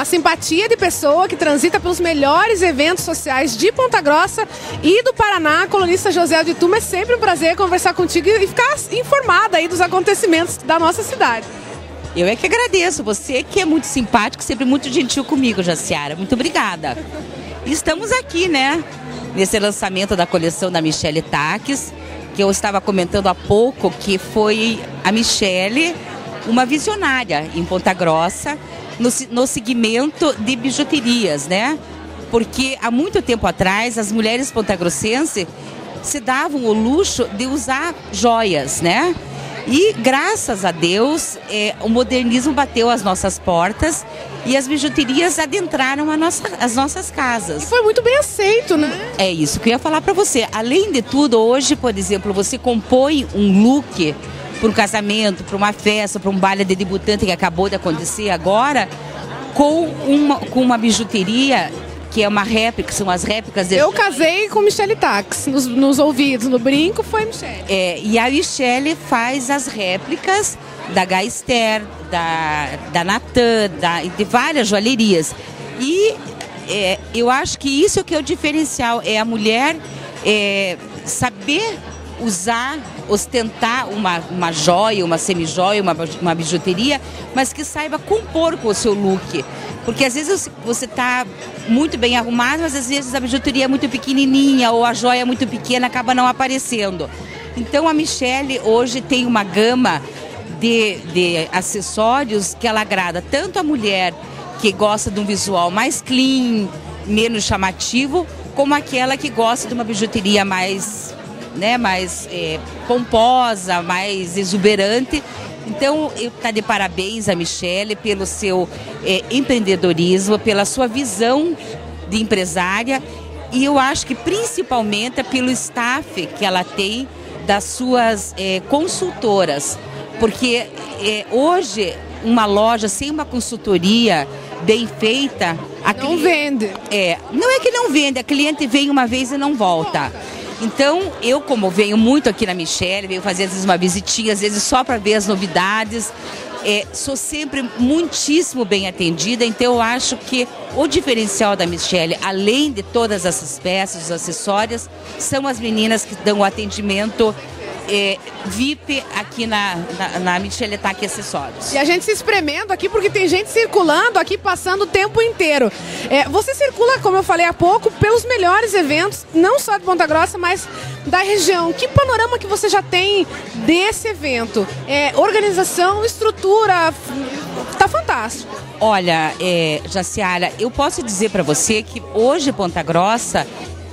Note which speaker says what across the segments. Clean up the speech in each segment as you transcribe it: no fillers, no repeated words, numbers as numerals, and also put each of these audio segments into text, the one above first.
Speaker 1: simpatia de pessoa que transita pelos melhores eventos sociais de Ponta Grossa e do Paraná. Colunista José de Tuma, é sempre um prazer conversar contigo e ficar informada aí dos acontecimentos da nossa cidade.
Speaker 2: Eu é que agradeço, você que é muito simpático, sempre muito gentil comigo, Jaciara. Muito obrigada. Estamos aqui, né, nesse lançamento da coleção da Michele Taques, que eu estava comentando há pouco, que foi a Michele, uma visionária em Ponta Grossa, no segmento de bijuterias, né? Porque há muito tempo atrás, as mulheres pontagrossenses se davam o luxo de usar joias, né? E graças a Deus, o modernismo bateu às nossas portas e as bijuterias adentraram as nossas casas.
Speaker 1: E foi muito bem aceito, né?
Speaker 2: É isso que eu ia falar para você. Além de tudo, hoje, por exemplo, você compõe um look para um casamento, para uma festa, para um baile de debutante que acabou de acontecer agora, com uma bijuteria que é uma réplica, são as réplicas...
Speaker 1: Eu casei com Michele Taques, nos ouvidos, no brinco foi Michele.
Speaker 2: E a Michele faz as réplicas da Gaster, da Natan, de várias joalherias. E eu acho que isso que é o diferencial, é a mulher saber usar, ostentar uma joia, uma semijoia, uma bijuteria, mas que saiba compor com o seu look. Porque às vezes você está muito bem arrumado, mas às vezes a bijuteria é muito pequenininha ou a joia é muito pequena, acaba não aparecendo. Então a Michele hoje tem uma gama de acessórios que ela agrada tanto a mulher que gosta de um visual mais clean, menos chamativo, como aquela que gosta de uma bijuteria mais pomposa, mais exuberante. Então, eu estou de parabéns a Michele pelo seu empreendedorismo, pela sua visão de empresária e eu acho que principalmente pelo staff que ela tem das suas consultoras. Porque hoje, uma loja sem uma consultoria bem feita...
Speaker 1: Não vende.
Speaker 2: Não é que não vende, a cliente vem uma vez e não volta. Então, eu como venho muito aqui na Michele, venho fazer às vezes uma visitinha, às vezes só para ver as novidades, sou sempre muitíssimo bem atendida, então eu acho que o diferencial da Michele, além de todas essas peças, os acessórios, são as meninas que dão o atendimento VIP aqui na Michele Taques Acessórios.
Speaker 1: E a gente se espremendo aqui porque tem gente circulando aqui, passando o tempo inteiro. Você circula, como eu falei há pouco, pelos melhores eventos, não só de Ponta Grossa, mas da região. Que panorama que você já tem desse evento? Organização, estrutura, tá fantástico.
Speaker 2: Olha, Jaciara, eu posso dizer para você que hoje Ponta Grossa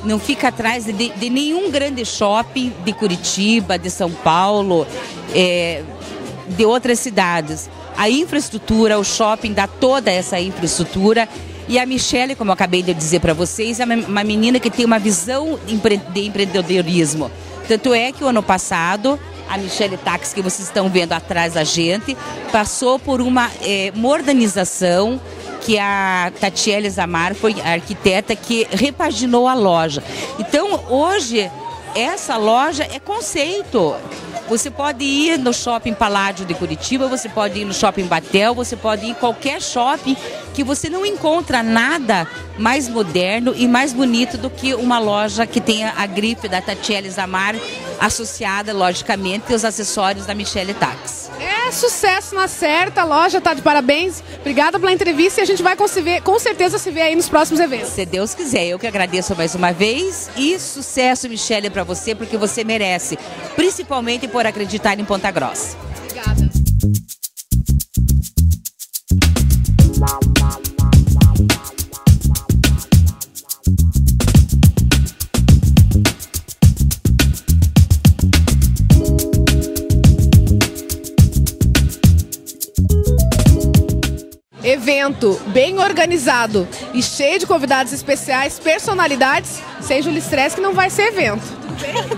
Speaker 2: não fica atrás de nenhum grande shopping de Curitiba, de São Paulo, de outras cidades. A infraestrutura, o shopping dá toda essa infraestrutura. E a Michele, como eu acabei de dizer para vocês, é uma menina que tem uma visão de empreendedorismo. Tanto é que o ano passado, a Michele Taques, que vocês estão vendo atrás da gente, passou por uma modernização, que a Tatiele Zamar foi a arquiteta que repaginou a loja. Então, hoje, essa loja é conceito. Você pode ir no Shopping Paládio de Curitiba, você pode ir no Shopping Batel, você pode ir em qualquer shopping que você não encontra nada mais moderno e mais bonito do que uma loja que tenha a grife da Tatiele Zamar associada, logicamente, aos acessórios da Michele Taques.
Speaker 1: Sucesso na certa, a loja tá de parabéns. Obrigada pela entrevista e a gente vai com certeza se ver aí nos próximos eventos.
Speaker 2: Se Deus quiser, eu que agradeço mais uma vez e sucesso, Michele, para você, porque você merece, principalmente por acreditar em Ponta Grossa.
Speaker 1: Obrigada. Evento bem organizado e cheio de convidados especiais, personalidades, sem Júlia Stress, que não vai ser evento.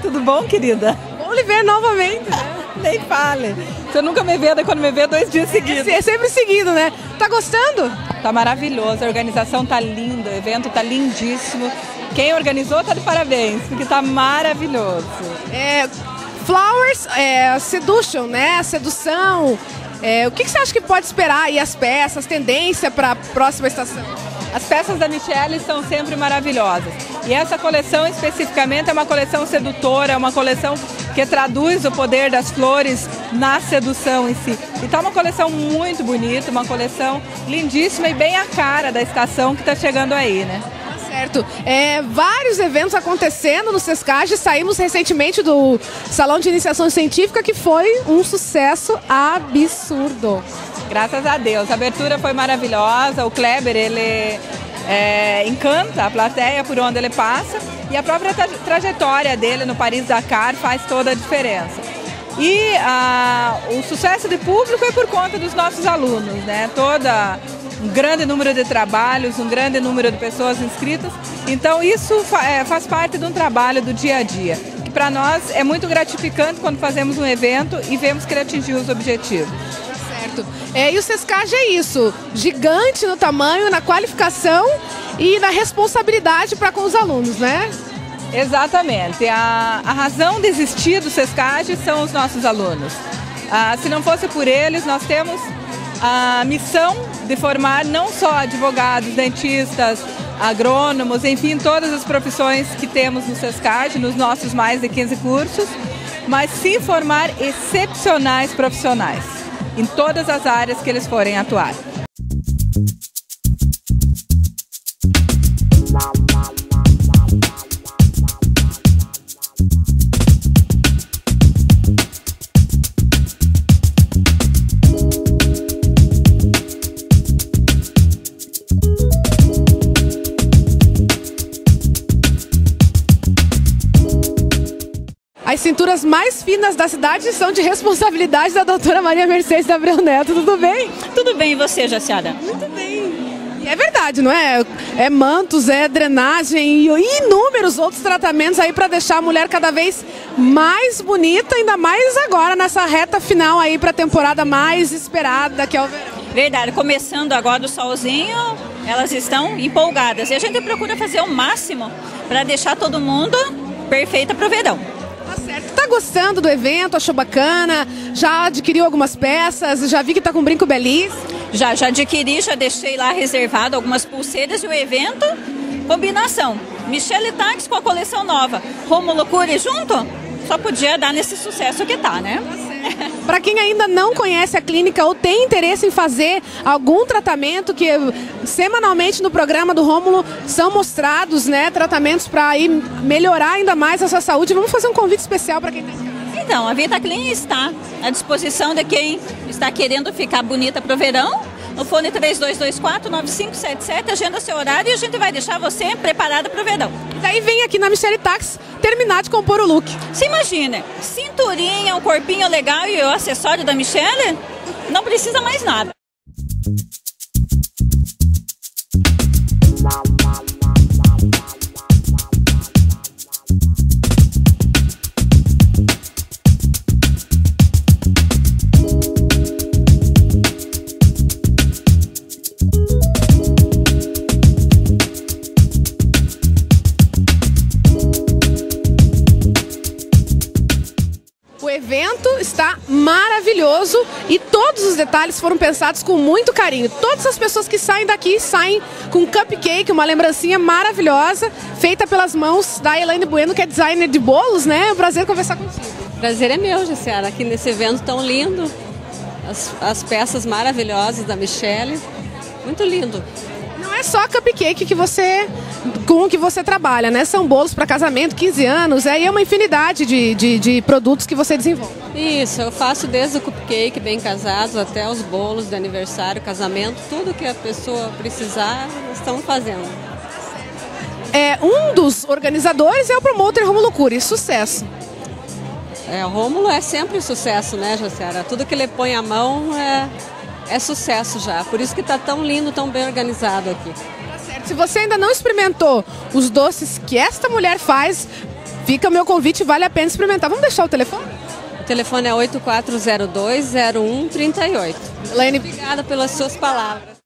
Speaker 3: Tudo bom, querida?
Speaker 1: Bom lhe ver novamente, né?
Speaker 3: Nem fale. Você nunca me vê, daí quando me vê 2 dias seguidos.
Speaker 1: É sempre seguido, né? Tá gostando?
Speaker 3: Tá maravilhoso, a organização tá linda, o evento tá lindíssimo. Quem organizou tá de parabéns, porque tá maravilhoso.
Speaker 1: Flowers, seduction, né? Sedução. O que você acha que pode esperar aí, as peças, tendência para a próxima estação?
Speaker 3: As peças da Michele são sempre maravilhosas. E essa coleção especificamente é uma coleção sedutora, é uma coleção que traduz o poder das flores na sedução em si. Então é uma coleção muito bonita, uma coleção lindíssima e bem a cara da estação que está chegando aí, né?
Speaker 1: Certo. Vários eventos acontecendo no Sescage. Saímos recentemente do Salão de Iniciação Científica, que foi um sucesso absurdo.
Speaker 3: Graças a Deus. A abertura foi maravilhosa. O Kleber, ele encanta a plateia por onde ele passa. E a própria trajetória dele no Paris-Dakar faz toda a diferença. E o sucesso de público é por conta dos nossos alunos, né? Um grande número de trabalhos, um grande número de pessoas inscritas. Então isso faz parte de um trabalho do dia a dia, que para nós é muito gratificante quando fazemos um evento e vemos que ele atingiu os objetivos.
Speaker 1: Certo. E o Sescage é isso, gigante no tamanho, na qualificação e na responsabilidade para com os alunos, né?
Speaker 3: Exatamente. A razão de existir do Sescage são os nossos alunos. Se não fosse por eles, nós temos a missão de formar não só advogados, dentistas, agrônomos, enfim, todas as profissões que temos no Sescage, nos nossos mais de 15 cursos, mas sim formar excepcionais profissionais em todas as áreas que eles forem atuar.
Speaker 1: As cinturas mais finas da cidade são de responsabilidade da doutora Maria Mercedes da Abreu Neto. Tudo bem?
Speaker 4: Tudo bem, e você, Jaciara?
Speaker 1: Muito bem. E é verdade, não é? É mantos, é drenagem e inúmeros outros tratamentos aí para deixar a mulher cada vez mais bonita, ainda mais agora nessa reta final aí para a temporada mais esperada, que é o verão.
Speaker 4: Verdade, começando agora o solzinho, elas estão empolgadas. E a gente procura fazer o máximo para deixar todo mundo perfeita para o verão.
Speaker 1: Tá certo. Tá gostando do evento? Achou bacana? Já adquiriu algumas peças? Já vi que tá com um brinco belíssimo?
Speaker 4: Já adquiri, já deixei lá reservado algumas pulseiras e o evento, combinação. Michele Tax com a coleção nova. Rômulo Cury junto? Só podia dar nesse sucesso que tá, né?
Speaker 1: Para quem ainda não conhece a clínica ou tem interesse em fazer algum tratamento, que semanalmente no programa do Rômulo são mostrados, né, tratamentos para melhorar ainda mais a sua saúde. Vamos fazer um convite especial para quem está em casa.
Speaker 4: Então, a VitaClean está à disposição de quem está querendo ficar bonita para o verão. No fone 3224-9577, agenda seu horário e a gente vai deixar você preparada para o verão.
Speaker 1: Daí vem aqui na Michele Tax terminar de compor o look.
Speaker 4: Se imagina, cinturinha, um corpinho legal e o acessório da Michele, não precisa mais nada.
Speaker 1: O evento está maravilhoso e todos os detalhes foram pensados com muito carinho. Todas as pessoas que saem daqui saem com um cupcake, uma lembrancinha maravilhosa, feita pelas mãos da Elaine Bueno, que é designer de bolos, né? É um prazer conversar contigo.
Speaker 5: Prazer é meu, Jaciara, aqui nesse evento tão lindo. As peças maravilhosas da Michele. Muito lindo.
Speaker 1: Não é só cupcake com que você trabalha, né? São bolos para casamento, 15 anos, e é uma infinidade de produtos que você desenvolve.
Speaker 5: Isso, eu faço desde o cupcake bem casados até os bolos de aniversário, casamento, tudo que a pessoa precisar, estamos fazendo.
Speaker 1: Um dos organizadores é o promotor Rômulo Cury. Sucesso.
Speaker 5: O Rômulo é sempre sucesso, né, Jaciara? Tudo que ele põe a mão é sucesso já. Por isso que está tão lindo, tão bem organizado aqui.
Speaker 1: Tá certo. Se você ainda não experimentou os doces que esta mulher faz, fica o meu convite, vale a pena experimentar. Vamos deixar o telefone?
Speaker 5: O telefone é 8402-0138.
Speaker 1: Elaine,
Speaker 5: obrigada pelas suas palavras.